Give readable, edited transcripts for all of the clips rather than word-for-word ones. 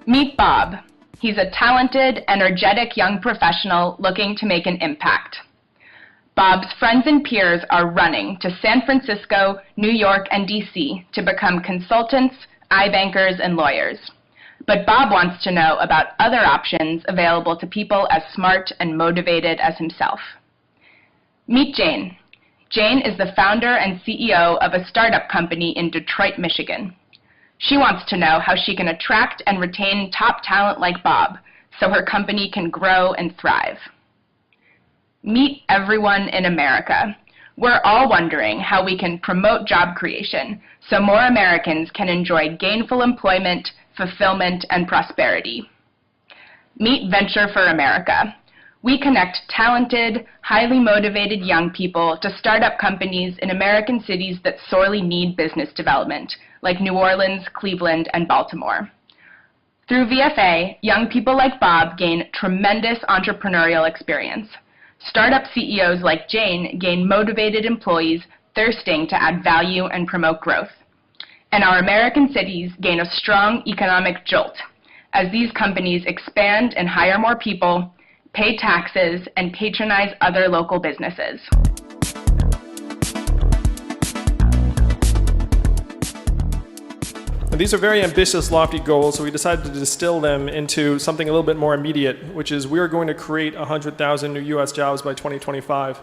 Meet Bob. He's a talented, energetic young professional looking to make an impact. Bob's friends and peers are running to San Francisco, New York, and DC to become consultants, iBankers, and lawyers. But Bob wants to know about other options available to people as smart and motivated as himself. Meet Jane. Jane is the founder and CEO of a startup company in Detroit, Michigan. She wants to know how she can attract and retain top talent like Bob so her company can grow and thrive. Meet everyone in America. We're all wondering how we can promote job creation so more Americans can enjoy gainful employment, fulfillment, and prosperity. Meet Venture for America. We connect talented, highly motivated young people to start up companies in American cities that sorely need business development, like New Orleans, Cleveland, and Baltimore. Through VFA, young people like Bob gain tremendous entrepreneurial experience. Startup CEOs like Jane gain motivated employees thirsting to add value and promote growth. And our American cities gain a strong economic jolt as these companies expand and hire more people, pay taxes, and patronize other local businesses. These are very ambitious, lofty goals, so we decided to distill them into something a little bit more immediate, which is we are going to create 100,000 new U.S. jobs by 2025.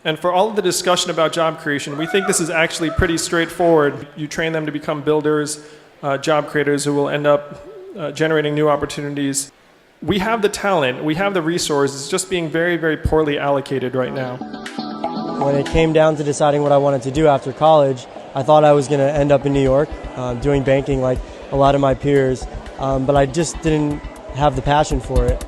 And for all of the discussion about job creation, we think this is actually pretty straightforward. You train them to become builders, job creators who will end up generating new opportunities. We have the talent, we have the resources, it's just being very, very poorly allocated right now. When it came down to deciding what I wanted to do after college, I thought I was going to end up in New York doing banking like a lot of my peers, but I just didn't have the passion for it.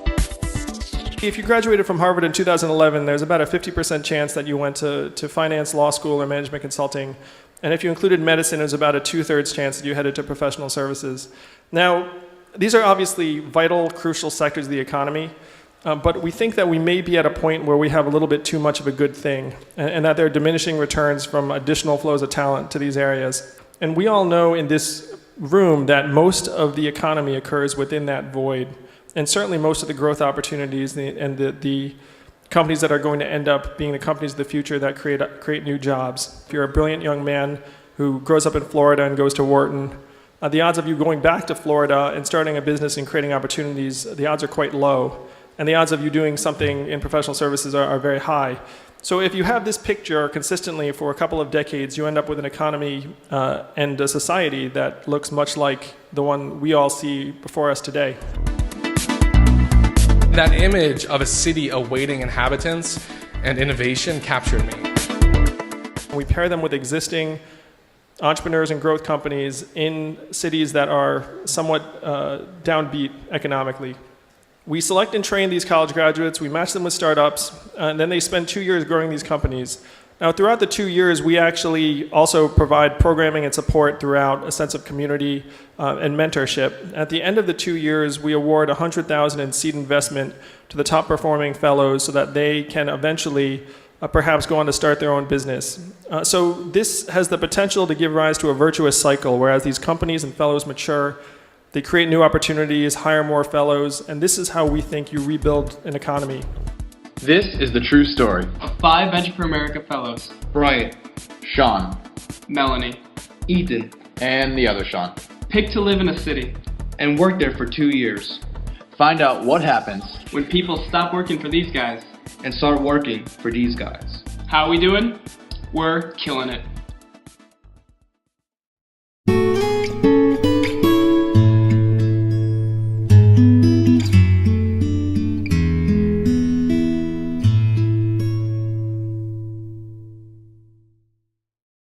If you graduated from Harvard in 2011, there's about a 50% chance that you went to finance, law school, or management consulting. And if you included medicine, there's about a 2/3 chance that you headed to professional services. Now, these are obviously vital, crucial sectors of the economy, but we think that we may be at a point where we have a little bit too much of a good thing, and that there are diminishing returns from additional flows of talent to these areas. And we all know in this room that most of the economy occurs within that void, and certainly most of the growth opportunities and the companies that are going to end up being the companies of the future that create new jobs. If you're a brilliant young man who grows up in Florida and goes to Wharton, the odds of you going back to Florida and starting a business and creating opportunities, the odds are quite low. And the odds of you doing something in professional services are very high. So if you have this picture consistently for a couple of decades, you end up with an economy and a society that looks much like the one we all see before us today. That image of a city awaiting inhabitants and innovation captured me. We pair them with existing entrepreneurs and growth companies in cities that are somewhat downbeat economically. We select and train these college graduates, we match them with startups, and then they spend 2 years growing these companies. Now, throughout the 2 years, we actually also provide programming and support throughout, a sense of community and mentorship. At the end of the 2 years, we award $100,000 in seed investment to the top performing fellows so that they can eventually perhaps go on to start their own business. So this has the potential to give rise to a virtuous cycle, whereas these companies and fellows mature, they create new opportunities, hire more fellows, and this is how we think you rebuild an economy. This is the true story of 5 Venture for America fellows. Brian, Sean, Melanie, Ethan, and the other Sean. Picked to live in a city and worked there for 2 years. Find out what happens when people stop working for these guys and start working for these guys. How are we doing? We're killing it.